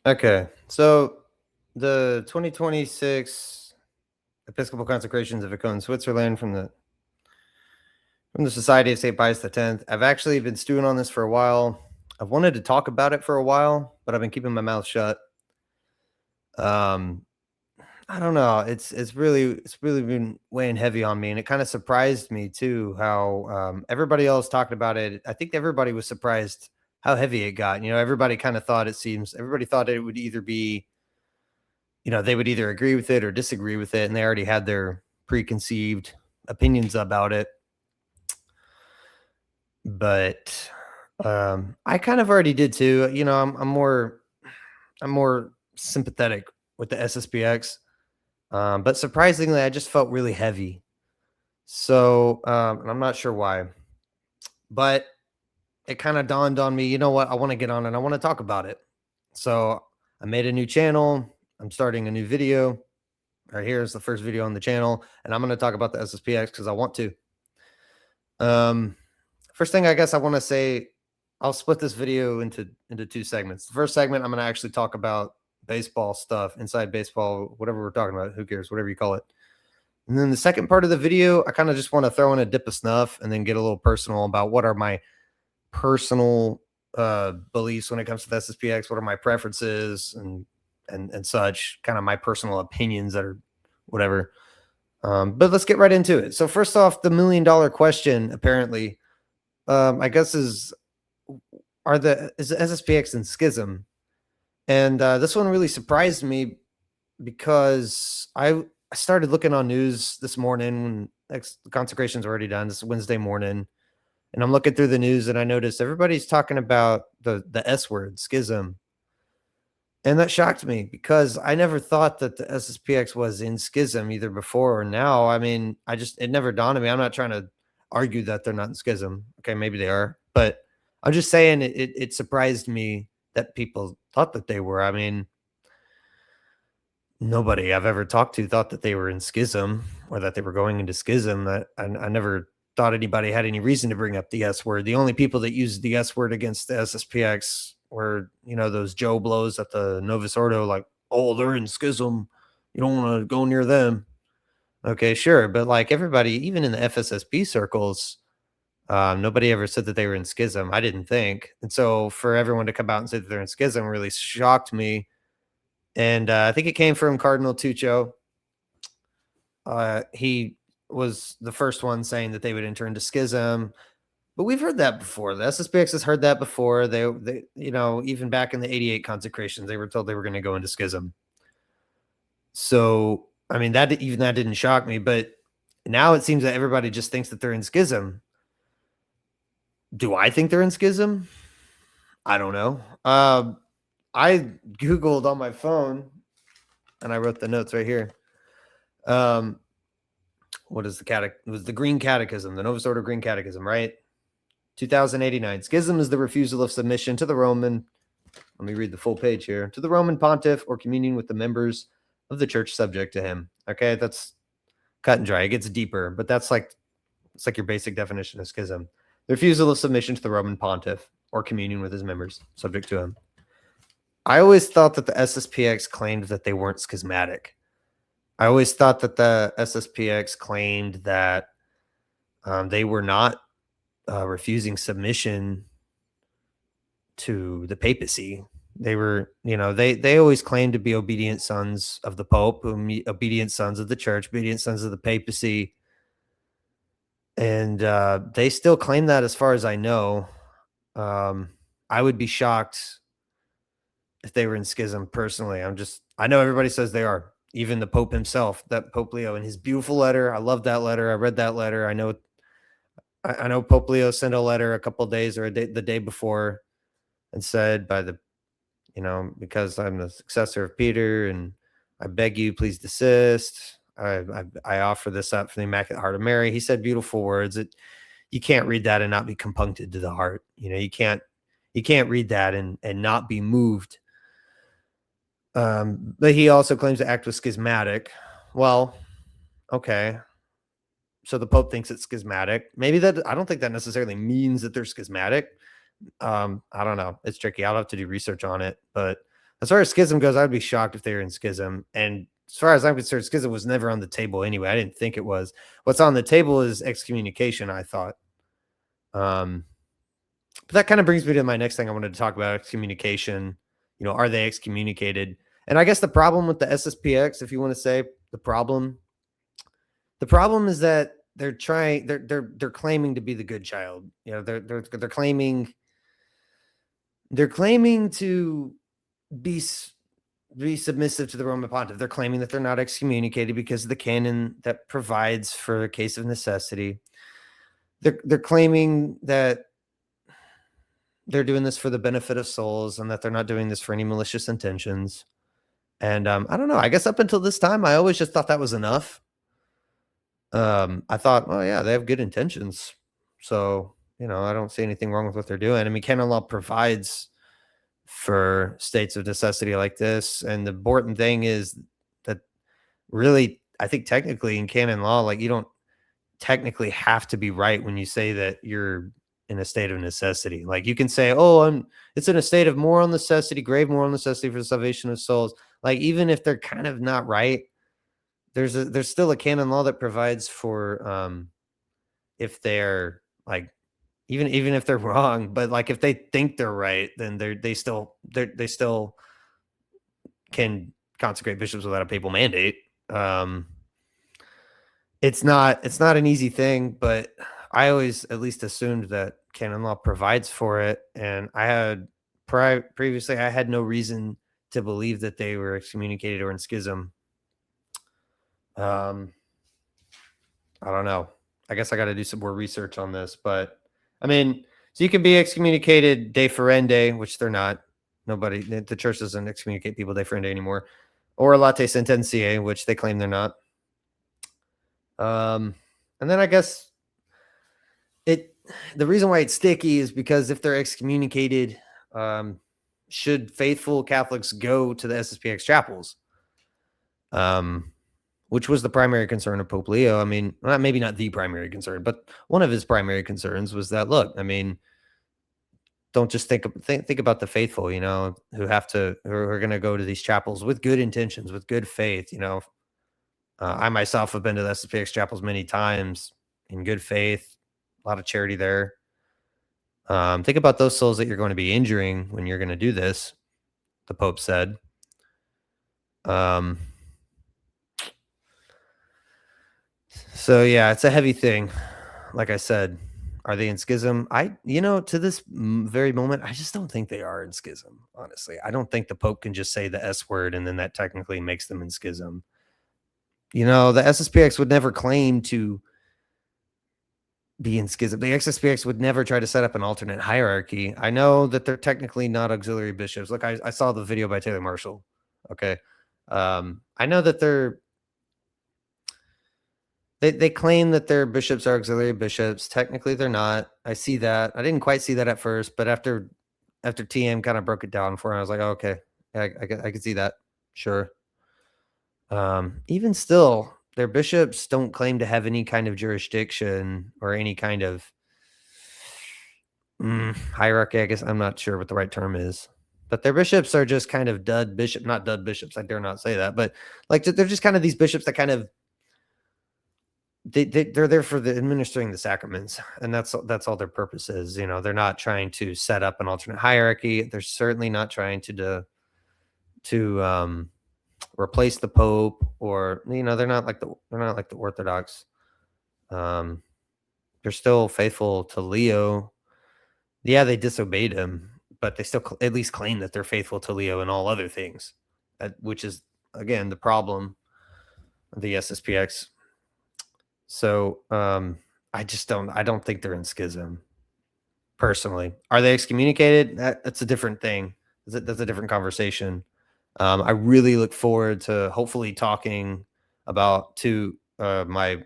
Okay, so the 2026 Episcopal Consecrations of Icon, Switzerland, from the Society of St. Pius X. I've actually been stewing on this for a while. I've wanted to talk about it for a while, but I've been keeping my mouth shut. Um, I don't know. It's really been weighing heavy on me, and it kind of surprised me too how everybody else talking about it. I think everybody was surprised how heavy it got. Everybody kind of thought everybody thought it would either be they would either agree with it or disagree with it, and they already had their preconceived opinions about it. But I kind of already did too. I'm more sympathetic with the SSPX, but surprisingly, I just felt really heavy. So, and I'm not sure why, but it kind of dawned on me. You know what? I want to get on and I want to talk about it. So I made a new channel. I'm starting a new video. Right here is the first video on the channel, and I'm going to talk about the SSPX because I want to. First thing I guess I want to say, I'll split this video into two segments. The first segment, I'm going to actually talk about baseball stuff, inside baseball, whatever we're talking about. Who cares? Whatever you call it. And then the second part of the video, I kind of just want to throw in a dip of snuff and then get a little personal about what are my personal beliefs when it comes to the SSPX. What are my preferences and such, kind of my personal opinions that are whatever. But let's get right into it. So first off, the $1 million question, apparently, I guess is the SSPX in schism? And this one really surprised me because I started looking on news this morning when the consecration's already done. This is Wednesday morning, and I'm looking through the news and I noticed everybody's talking about the S word, schism. And that shocked me because I never thought that the SSPX was in schism either before or now. I mean, it never dawned on me. I'm not trying to argue that they're not in schism. Okay, maybe they are, but I'm just saying it surprised me that people thought that they were. I mean, nobody I've ever talked to thought that they were in schism or that they were going into schism. That I never thought anybody had any reason to bring up the S word. The only people that used the S word against the SSPX were, those Joe blows at the Novus Ordo, like, oh, they're in schism. You don't want to go near them. Okay, sure. But like everybody, even in the FSSP circles, nobody ever said that they were in schism. I didn't think. And so for everyone to come out and say that they're in schism really shocked me. And I think it came from Cardinal Tuccio. He was the first one saying that they would enter into schism. But we've heard that before. The SSPX has heard that before. They even back in the 88 consecrations, they were told they were going to go into schism. So, I mean, that didn't shock me, but now it seems that everybody just thinks that they're in schism. Do I think they're in schism? I don't know. I Googled on my phone and I wrote the notes right here. What is it was the Green Catechism, the Novus Ordo Green Catechism, right? 2089. Schism is the refusal of submission to the Roman. Let me read the full page here. To the Roman pontiff or communion with the members of the church subject to him. Okay, that's cut and dry. It gets deeper, but it's like your basic definition of schism. The refusal of submission to the Roman pontiff or communion with his members subject to him. I always thought that the SSPX claimed that they weren't schismatic. I always thought that the SSPX claimed that they were not refusing submission to the papacy. They were, they always claimed to be obedient sons of the Pope, obedient sons of the church, obedient sons of the papacy. And they still claim that as far as I know. I would be shocked if they were in schism personally. I know everybody says they are. Even the Pope himself, that Pope Leo, in his beautiful letter. I love that letter. I read that letter. I know Pope Leo sent a letter a couple of days or the day before and said, because I'm the successor of Peter and I beg you, please desist. I offer this up for the Immaculate Heart of Mary. He said beautiful words. You can't read that and not be compuncted to the heart. You can't read that and not be moved. But he also claims the act was schismatic. Well, okay. So the Pope thinks it's schismatic. Maybe I don't think that necessarily means that they're schismatic. I don't know. It's tricky. I'll have to do research on it. But As far as schism goes, I'd be shocked if they were in schism. And as far as I'm concerned, schism was never on the table anyway. I didn't think it was. What's on the table is excommunication, I thought. But that kind of brings me to my next thing I wanted to talk about, excommunication. Are they excommunicated? And I guess the problem with the SSPX, if you want to say the problem is that they're claiming to be the good child. They're claiming to be submissive to the Roman Pontiff. They're claiming that they're not excommunicated because of the canon that provides for a case of necessity. They're claiming that they're doing this for the benefit of souls and that they're not doing this for any malicious intentions. And I don't know. I guess up until this time, I always just thought that was enough. I thought, oh yeah, they have good intentions, so I don't see anything wrong with what they're doing. I mean, canon law provides for states of necessity like this, and the important thing is that really, I think technically in canon law, like you don't technically have to be right when you say that you're in a state of necessity. Like you can say, oh, it's in a state of moral necessity, grave moral necessity for the salvation of souls. Like even if they're kind of not right, there's still a canon law that provides for if they're like even if they're wrong, but like if they think they're right, then they still can consecrate bishops without a papal mandate. It's not an easy thing, but I always at least assumed that canon law provides for it, and I had previously I had no reason to believe that they were excommunicated or in schism. I don't know. I guess I got to do some more research on this, but I mean, so you can be excommunicated de ferende, which they're not. The church doesn't excommunicate people de ferende anymore, or late sententiae, which they claim they're not. And then I guess the reason why it's sticky is because if they're excommunicated, should faithful Catholics go to the SSPX chapels? Which was the primary concern of Pope Leo. I mean, maybe not the primary concern, but one of his primary concerns was that, look, I mean, don't just think about the faithful, who are going to go to these chapels with good intentions, with good faith. I myself have been to the SSPX chapels many times in good faith, a lot of charity there. Think about those souls that you're going to be injuring when you're going to do this, the Pope said. So yeah, it's a heavy thing. Like I said, are they in schism? To this very moment, I just don't think they are in schism. Honestly, I don't think the Pope can just say the S word and then that technically makes them in schism. The SSPX would never claim to be in schism. The SSPX would never try to set up an alternate hierarchy. I know that they're technically not auxiliary bishops. Look, I saw the video by Taylor Marshall. Okay. I know that they claim that their bishops are auxiliary bishops. Technically, they're not. I see that. I didn't quite see that at first, but after TM kind of broke it down for me, I was like, oh, okay, I can see that. Sure. Even still, their bishops don't claim to have any kind of jurisdiction or any kind of hierarchy. I guess I'm not sure what the right term is, but their bishops are just kind of not dud bishops. I dare not say that, but like they're just kind of these bishops that kind of they're there for the administering the sacraments, and that's all their purpose is. They're not trying to set up an alternate hierarchy. They're certainly not trying to replace the Pope, or they're not like the Orthodox. They're still faithful to Leo. Yeah, they disobeyed him, but they still at least claim that they're faithful to Leo in all other things, which is again the problem of the SSPX. So I don't think they're in schism. Personally, are they excommunicated? That's a different thing. That's a different conversation. I really look forward to hopefully talking to my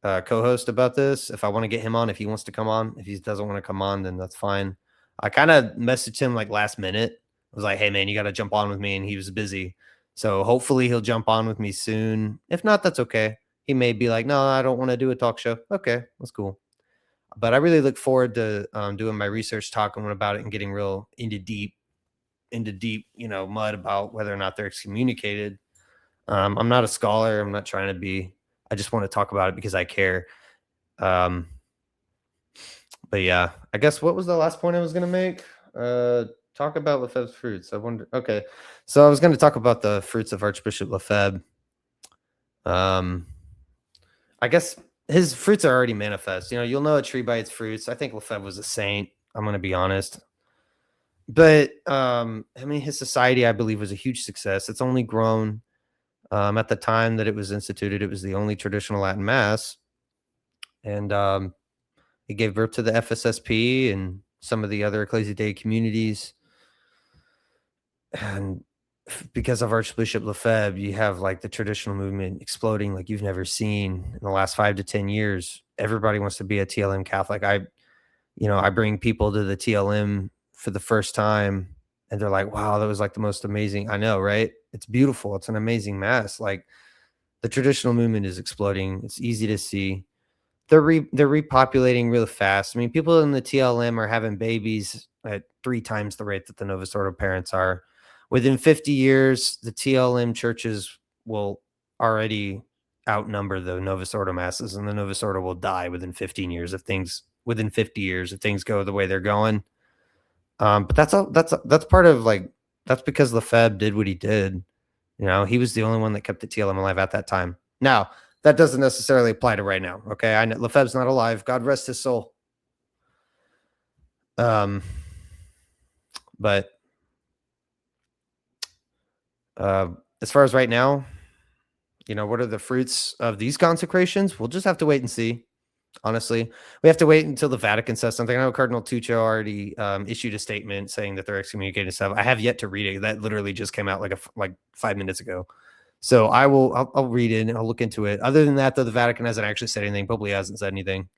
co-host about this. If I want to get him on, if he wants to come on, if he doesn't want to come on, then that's fine. I kind of messaged him like last minute. I was like, hey man, you got to jump on with me. And he was busy. So hopefully he'll jump on with me soon. If not, that's okay. He may be like, no, I don't want to do a talk show. Okay, that's cool. But I really look forward to doing my research, talking about it, and getting real into deep into deep, mud about whether or not they're excommunicated. I'm not a scholar. I'm not trying to be. I just want to talk about it because I care. Um, but yeah, I guess what was the last point I was going to make? Talk about Lefebvre's fruits. I wonder. Okay, so I was going to talk about the fruits of Archbishop Lefebvre. I guess his fruits are already manifest. You'll know a tree by its fruits. I think Lefebvre was a saint. I'm going to be honest. But his society, I believe, was a huge success. It's only grown. At the time that it was instituted, it was the only traditional Latin mass, and it gave birth to the FSSP and some of the other Ecclesia Dei communities. And because of Archbishop Lefebvre, you have like the traditional movement exploding like you've never seen in the last 5 to 10 years. Everybody wants to be a TLM Catholic. I bring people to the TLM for the first time and they're like, wow, that was like the most amazing. I know, right? It's beautiful. It's an amazing mass. Like the traditional movement is exploding. It's easy to see. They're repopulating real fast. I mean, people in the TLM are having babies at 3 times the rate that the Novus Ordo parents are. Within 50 years, the TLM churches will already outnumber the Novus Ordo masses, and the Novus Ordo will die within 50 years if things go the way they're going. But that's part of that's because Lefebvre did what he did. He was the only one that kept the TLM alive at that time. Now, that doesn't necessarily apply to right now. Okay. I know Lefebvre's not alive. God rest his soul. But as far as right now, what are the fruits of these consecrations? We'll just have to wait and see. Honestly, we have to wait until the Vatican says something. I know Cardinal Tuccio already issued a statement saying that they're excommunicating stuff. I have yet to read it. That literally just came out like 5 minutes ago. So I'll read it and I'll look into it. Other than that, though, the Vatican hasn't actually said anything. Pope Leo hasn't said anything.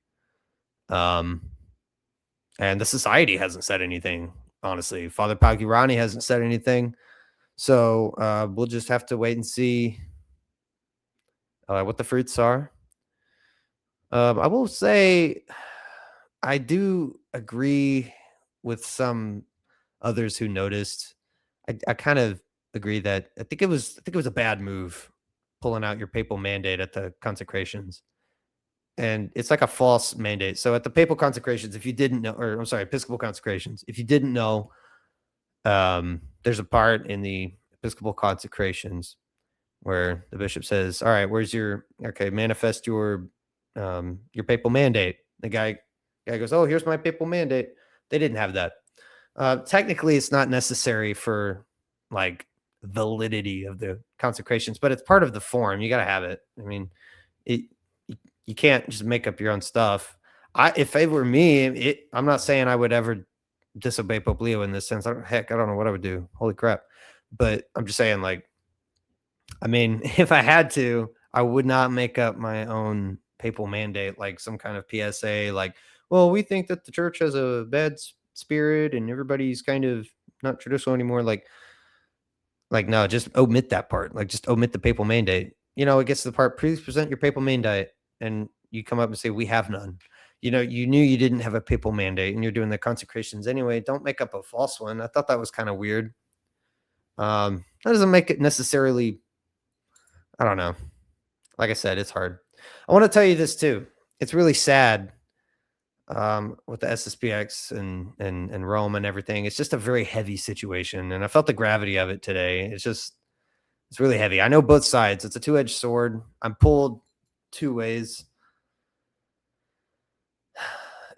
And the society hasn't said anything, honestly. Father Pagurani hasn't said anything. So we'll just have to wait and see what the fruits are. I will say I do agree with some others who noticed. I kind of agree that I think it was a bad move pulling out your papal mandate at the consecrations. And it's like a false mandate. So at the papal consecrations, if you didn't know, or I'm sorry, Episcopal consecrations, if you didn't know, there's a part in the Episcopal consecrations where the bishop says, all right, manifest your papal mandate. The guy goes, oh, here's my papal mandate. They didn't have that. Technically, it's not necessary for like validity of the consecrations, but it's part of the form. You got to have it. I mean, you can't just make up your own stuff. If it were me, I'm not saying I would ever disobey Pope Leo in this sense. I don't know what I would do. Holy crap. But I'm just saying, if I had to, I would not make up my own papal mandate, like some kind of PSA, like, well, we think that the church has a bad spirit and everybody's kind of not traditional anymore. Like, no, just omit that part. Like, just omit the papal mandate. It gets to the part, please present your papal mandate. And you come up and say, we have none. You knew you didn't have a papal mandate and you're doing the consecrations anyway. Don't make up a false one. I thought that was kind of weird. That doesn't make it necessarily, I don't know. Like I said, it's hard. I want to tell you this too. It's really sad with the SSPX and Rome and everything. It's just a very heavy situation. And I felt the gravity of it today. It's really heavy. I know both sides. It's a two-edged sword. I'm pulled 2 ways.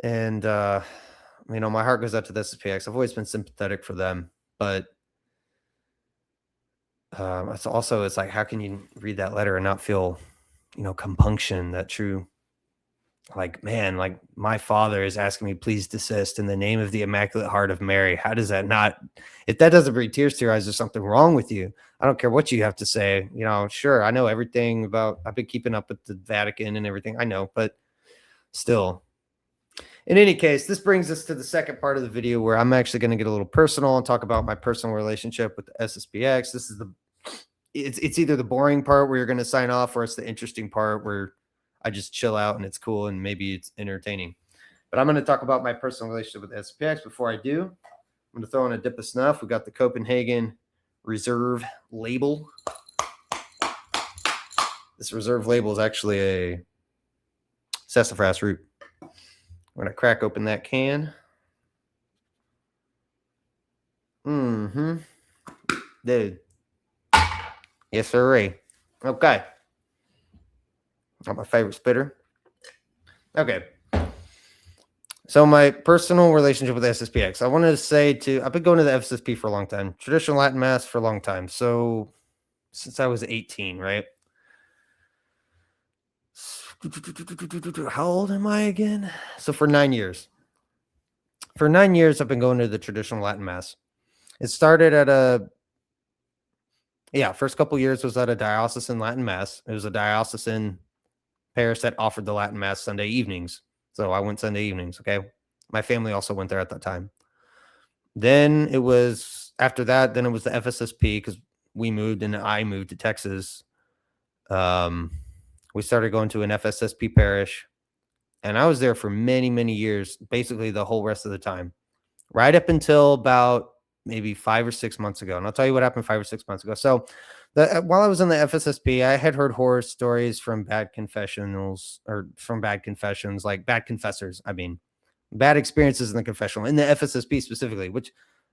And, my heart goes out to the SSPX. I've always been sympathetic for them. But it's like, how can you read that letter and not feel, compunction, that true, like, man, like my father is asking me, please desist in the name of the Immaculate Heart of Mary. How does that not, if that doesn't bring tears to your eyes, there's something wrong with you. I don't care what you have to say. Sure, I know everything about, I've been keeping up with the Vatican and everything. I know, but still. In any case, this brings us to the second part of the video where I'm actually going to get a little personal and talk about my personal relationship with the SSPX. This is it's either the boring part where you're going to sign off, or it's the interesting part where I just chill out and it's cool and maybe it's entertaining. But I'm going to talk about my personal relationship with SSPX. Before I do, I'm going to throw in a dip of snuff. We got the Copenhagen Reserve label. This Reserve label is actually a sassafras root. I'm going to crack open that can. Mm-hmm. Dude. Yes, sir. Okay. Not my favorite spitter. Okay. So my personal relationship with SSPX. I wanted to say I've been going to the FSSP for a long time. Traditional Latin Mass for a long time. So since I was 18, right? How old am I again? So for 9 years. For 9 years, I've been going to the traditional Latin Mass. It started at first couple years was at a diocesan Latin Mass. It was a diocesan parish that offered the Latin Mass Sunday evenings. So I went Sunday evenings, okay? My family also went there at that time. Then it was, after that, then it was the FSSP because we moved and I moved to Texas. We started going to an FSSP parish, and I was there for many, many years, basically the whole rest of the time, right up until about maybe 5 or 6 months ago. And I'll tell you what happened 5 or 6 months ago. So while I was in the FSSP, I had heard horror stories from bad confessions, like bad confessors. I mean, bad experiences in the confessional, in the FSSP specifically, which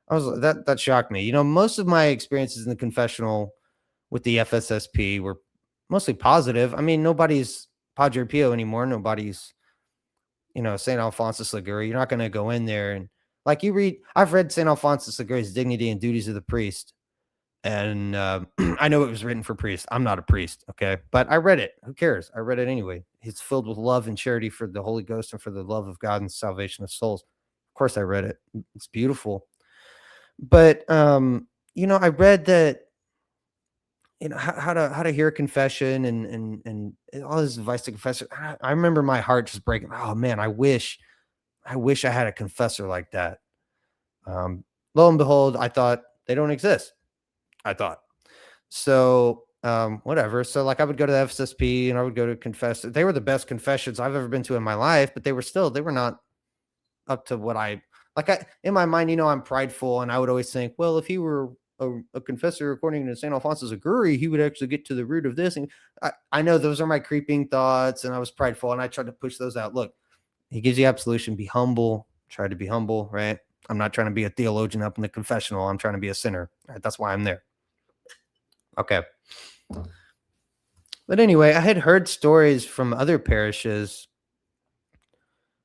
that shocked me. You know, most of my experiences in the confessional with the FSSP were mostly positive. I mean, nobody's Padre Pio anymore. Nobody's, St. Alphonsus Liguori. You're not going to go in there and I've read St. Alphonsus Liguori's Dignity and Duties of the Priest. And I know it was written for priests. I'm not a priest, okay? But I read it. Who cares? I read it anyway. It's filled with love and charity for the Holy Ghost and for the love of God and salvation of souls. Of course, I read it. It's beautiful. But I read that how to hear a confession and all this advice to confessor. I remember my heart just breaking. Oh man, I wish I had a confessor like that. Lo and behold, I thought they don't exist. I thought. So, whatever. So like I would go to the FSSP and I would go to confess. They were the best confessions I've ever been to in my life, but they were not up to what in my mind, I'm prideful and I would always think, well, if he were a confessor according to St. Alphonsus Liguori, he would actually get to the root of this. And I know those are my creeping thoughts and I was prideful and I tried to push those out. Look, he gives you absolution. Be humble. Try to be humble, right? I'm not trying to be a theologian up in the confessional. I'm trying to be a sinner. Right? That's why I'm there. Okay. But anyway, I had heard stories from other parishes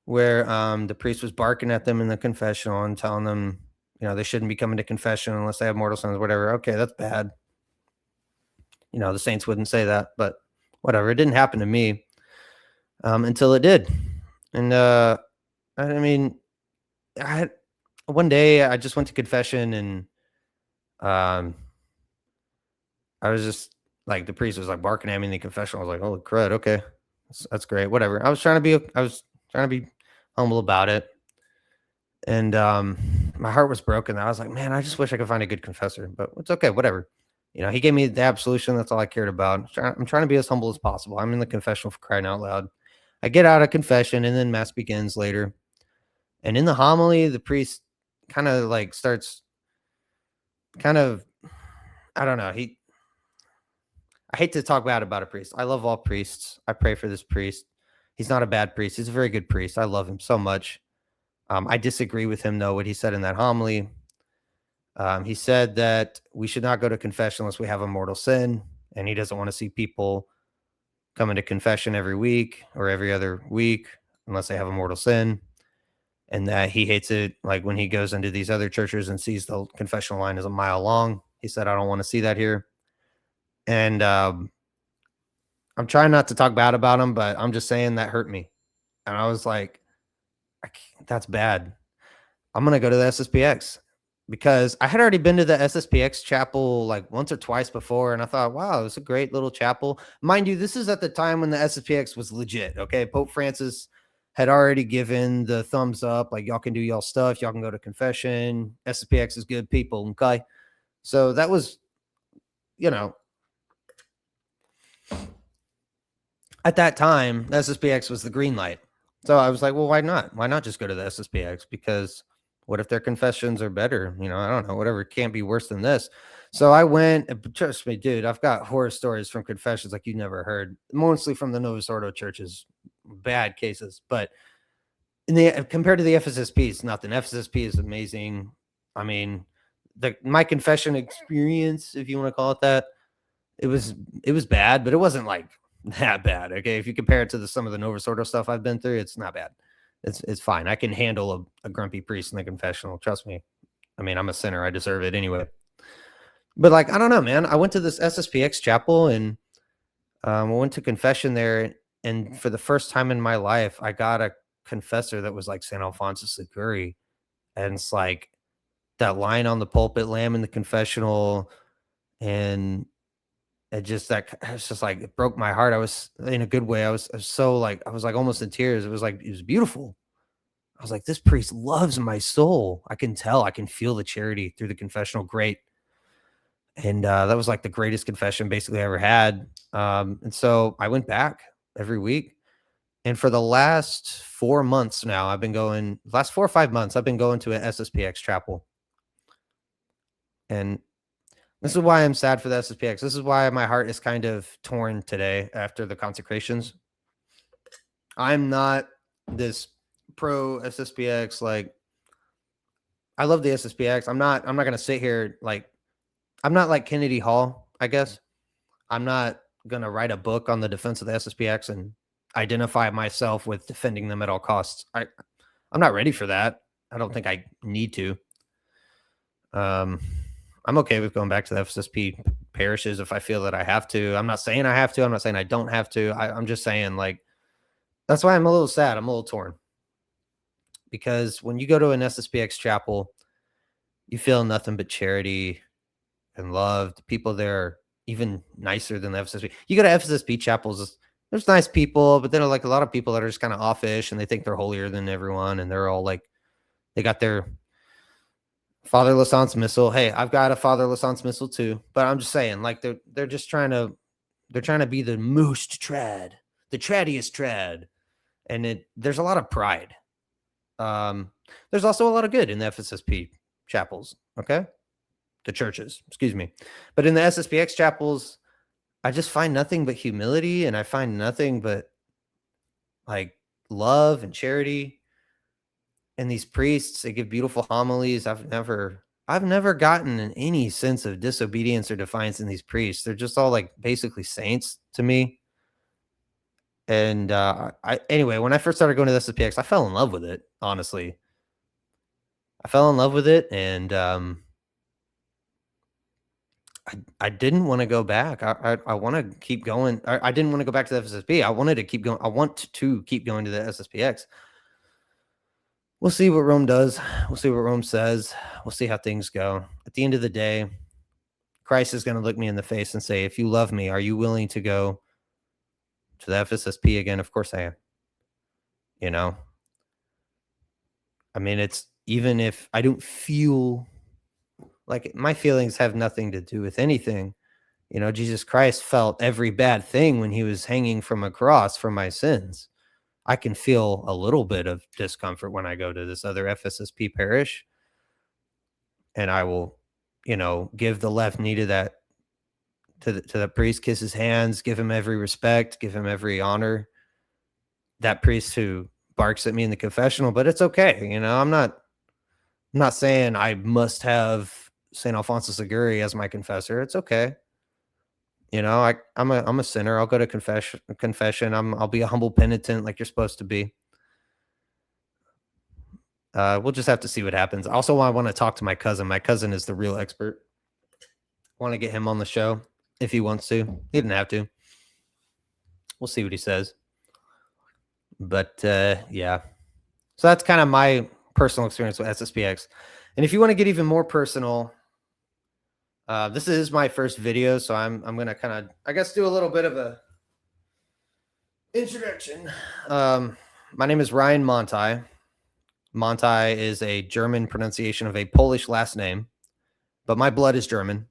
where the priest was barking at them in the confessional and telling them, they shouldn't be coming to confession unless they have mortal sins, whatever. Okay, that's bad. The saints wouldn't say that, but whatever. It didn't happen to me until it did. And I mean, one day I just went to confession and I was just like, the priest was like barking at me in the confessional. I was like, holy crud. Okay. That's great. Whatever. I was trying to be humble about it. And my heart was broken. I was like, man, I just wish I could find a good confessor, but it's okay. Whatever. He gave me the absolution. That's all I cared about. I'm trying to be as humble as possible. I'm in the confessional for crying out loud. I get out of confession and then mass begins later. And in the homily, the priest kind of like starts I don't know. I hate to talk bad about a priest. I love all priests. I pray for this priest. He's not a bad priest. He's a very good priest. I love him so much. I disagree with him, though, what he said in that homily. He said that we should not go to confession unless we have a mortal sin, and he doesn't want to see people coming to confession every week or every other week unless they have a mortal sin, and that he hates it like when he goes into these other churches and sees the confessional line is a mile long. He said, I don't want to see that here. And I'm trying not to talk bad about him, but I'm just saying that hurt me. And I was like, that's bad. I'm going to go to the SSPX because I had already been to the SSPX chapel like once or twice before. And I thought, wow, it was a great little chapel. Mind you, this is at the time when the SSPX was legit. Okay. Pope Francis had already given the thumbs up. Like, y'all can do y'all stuff. Y'all can go to confession. SSPX is good people. Okay. So that was, at that time, the SSPX was the green light. So I was like, well, why not? Why not just go to the SSPX? Because What if their confessions are better? I don't know, whatever. It can't be worse than this. So I went, but trust me, dude, I've got horror stories from confessions like you never heard, mostly from the Novus Ordo churches, bad cases. But compared to the FSSP, it's nothing. FSSP is amazing. I mean, my confession experience, if you want to call it that, it was bad, but it wasn't like that bad. Okay, if you compare it to some of the Novus Ordo stuff I've been through, it's not bad. It's fine. I can handle a grumpy priest in the confessional. Trust me. I mean, I'm a sinner. I deserve it anyway. But like, I don't know, man. I went to this SSPX chapel and I went to confession there, and for the first time in my life, I got a confessor that was like St. Alphonsus Liguori, and it's like that line on the pulpit, lamb in the confessional, and it's just like it broke my heart. I was in a good way. I was so like I was like almost in tears. It was beautiful. I was like, this priest loves my soul. I can tell. I can feel the charity through the confessional. Great. And that was like the greatest confession basically I ever had. And so I went back every week. And for the last 4 months now, last 4 or 5 months, I've been going to an SSPX chapel. And this is why I'm sad for the SSPX. This is why my heart is kind of torn today after the consecrations. I'm not this pro SSPX. Like, I love the SSPX. I'm not going to sit here like, I'm not like Kennedy Hall, I guess. I'm not going to write a book on the defense of the SSPX and identify myself with defending them at all costs. I'm not ready for that. I don't think I need to. I'm okay with going back to the FSSP parishes if I feel that I have to. I'm not saying I have to. I'm not saying I don't have to. I'm just saying, like, that's why I'm a little sad. I'm a little torn. Because when you go to an SSPX chapel, you feel nothing but charity and love. The people there are even nicer than the FSSP. You go to FSSP chapels, there's nice people, but then like a lot of people that are just kind of offish and they think they're holier than everyone. And they're all like, they got their Father Lassance missile. Hey, I've got a Father Lassance missile too, but I'm just saying, like they're just trying to be the most trad, the traddiest trad, and there's a lot of pride. There's also a lot of good in the FSSP chapels. Okay, the churches, excuse me, but in the SSPX chapels, I just find nothing but humility, and I find nothing but like love and charity. And these priests, they give beautiful homilies. I've never gotten any sense of disobedience or defiance in these priests. They're just all like basically saints to me. And anyway, when I first started going to the SSPX, I fell in love with it. Honestly, I fell in love with it, and I didn't want to go back. I want to keep going. I didn't want to go back to the FSSP. I wanted to keep going. I want to keep going to the SSPX. We'll see what Rome does. We'll see what Rome says. We'll see how things go. At the end of the day, Christ is going to look me in the face and say, if you love me, are you willing to go to the FSSP again? Of course I am. I mean, it's even if I don't feel like my feelings have nothing to do with anything. Jesus Christ felt every bad thing when he was hanging from a cross for my sins. I can feel a little bit of discomfort when I go to this other FSSP parish, and I will, give the left knee to the priest, kiss his hands, give him every respect, give him every honor. That priest who barks at me in the confessional, but it's okay. I'm not saying I must have St. Alphonsus Liguori as my confessor. It's okay. I'm a sinner. I'll go to confession. I'll be a humble penitent like you're supposed to be. We'll just have to see what happens. Also, I want to talk to my cousin. My cousin is the real expert. I want to get him on the show if he wants to. He didn't have to. We'll see what he says. But yeah. So that's kind of my personal experience with SSPX. And if you want to get even more personal, this is my first video, so I'm going to kind of, I guess, do a little bit of a introduction. My name is Ryan Monti. Monti is a German pronunciation of a Polish last name, but my blood is German,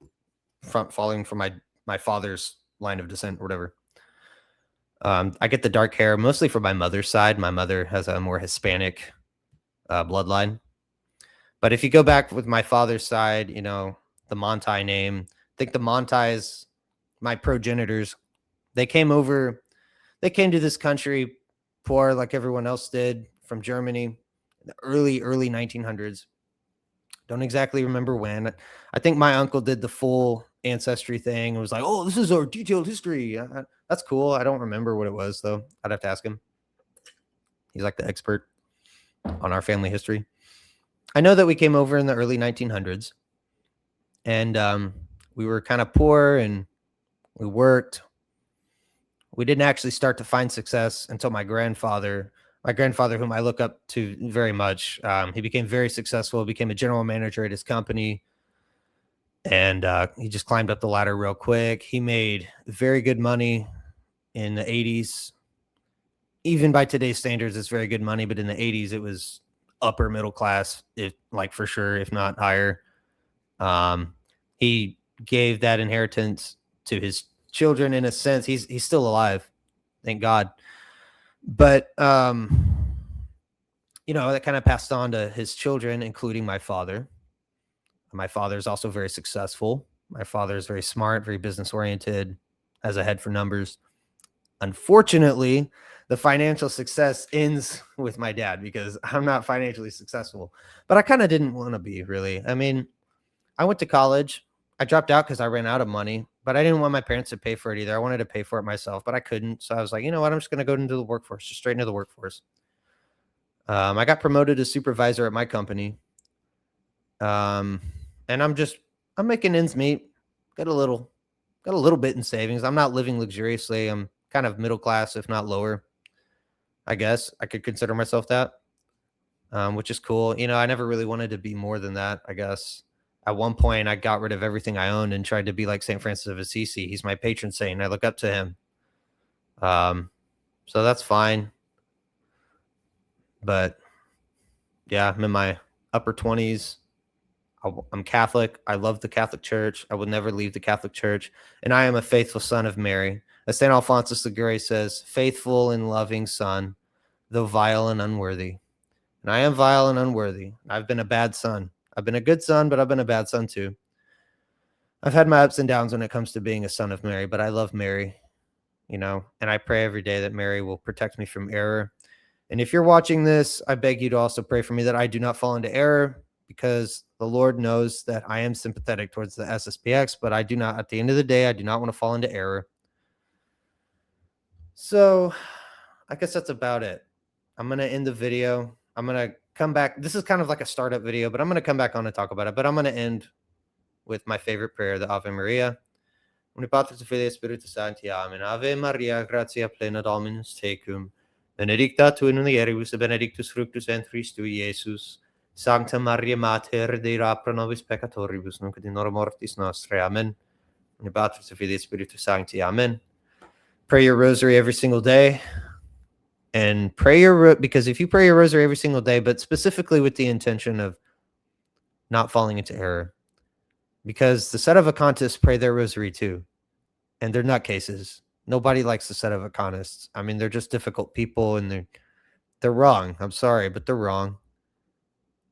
following from my father's line of descent or whatever. I get the dark hair mostly from my mother's side. My mother has a more Hispanic bloodline. But if you go back with my father's side, the Montai name, I think the Montais, my progenitors, they came over, they came to this country poor like everyone else did from Germany in the early 1900s. Don't exactly remember when. I think my uncle did the full ancestry thing. It was like, oh, this is our detailed history. That's cool. I don't remember what it was, though. I'd have to ask him. He's like the expert on our family history. I know that we came over in the early 1900s, and we were kind of poor, and we worked. We didn't actually start to find success until my grandfather, whom I look up to very much. He became very successful, became a general manager at his company, and he just climbed up the ladder real quick. He made very good money in the 80s. Even by today's standards, it's very good money, but in the 80s, it was upper middle class, for sure, if not higher. He gave that inheritance to his children. In a sense, he's still alive, thank God. But that kind of passed on to his children, including my father. My father is also very successful. My father is very smart, very business oriented, has a head for numbers. Unfortunately, the financial success ends with my dad because I'm not financially successful, but I kind of didn't want to be, really. I mean, I went to college. I dropped out because I ran out of money, but I didn't want my parents to pay for it either. I wanted to pay for it myself, but I couldn't. So I was like, you know what? I'm just going to go into the workforce, just straight into the workforce. I got promoted as supervisor at my company. And I'm making ends meet. Got a little bit in savings. I'm not living luxuriously. I'm kind of middle class, if not lower. I guess I could consider myself that, which is cool. I never really wanted to be more than that, I guess. At one point, I got rid of everything I owned and tried to be like St. Francis of Assisi. He's my patron saint. I look up to him. So that's fine. But yeah, I'm in my upper 20s. I'm Catholic. I love the Catholic Church. I will never leave the Catholic Church. And I am a faithful son of Mary. As St. Alphonsus the Great says, faithful and loving son, though vile and unworthy. And I am vile and unworthy. I've been a bad son. I've been a good son, but I've been a bad son too. I've had my ups and downs when it comes to being a son of Mary, but I love Mary, and I pray every day that Mary will protect me from error. And if you're watching this, I beg you to also pray for me that I do not fall into error, because the Lord knows that I am sympathetic towards the SSPX, but at the end of the day, I do not want to fall into error. So I guess that's about it. I'm going to end the video. I'm going to come back. This is kind of like a startup video, but I'm going to come back on and talk about it. But I'm going to end with my favorite prayer, the Ave Maria. Omni Patris et Filii et Spiritus Sancti. Amen. Ave Maria, gratia plena Dominus tecum. Benedicta tu in mulieribus et benedictus fructus ventris tui, Iesus. Sancta Maria Mater Dei, ora pro nobis peccatoribus, nunc et in hora mortis nostrae. Amen. Omni Patris et Filii et Spiritus Sancti. Amen. Pray your rosary every single day. And because if you pray your rosary every single day, but specifically with the intention of not falling into error, because the Sedevacantists pray their rosary too, and they're nutcases. Nobody likes the Sedevacantists. I mean, they're just difficult people, and they're wrong. I'm sorry, but they're wrong.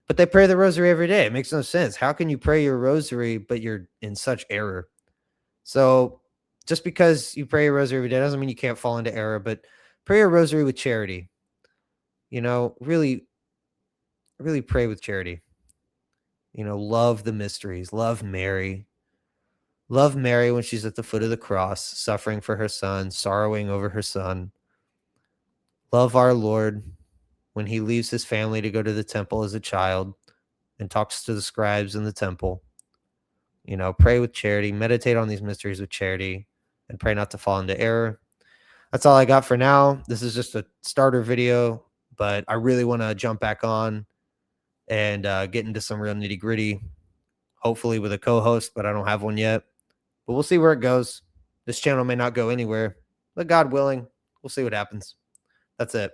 But they pray the rosary every day. It makes no sense. How can you pray your rosary, but you're in such error? So just because you pray your rosary every day doesn't mean you can't fall into error, but pray your rosary with charity. Really, really pray with charity. Love the mysteries. Love Mary. Love Mary when she's at the foot of the cross, suffering for her son, sorrowing over her son. Love our Lord when he leaves his family to go to the temple as a child and talks to the scribes in the temple. Pray with charity, meditate on these mysteries with charity, and pray not to fall into error. That's all I got for now. This is just a starter video, but I really want to jump back on and get into some real nitty gritty, hopefully with a co-host, but I don't have one yet. But we'll see where it goes. This channel may not go anywhere, but God willing, we'll see what happens. That's it.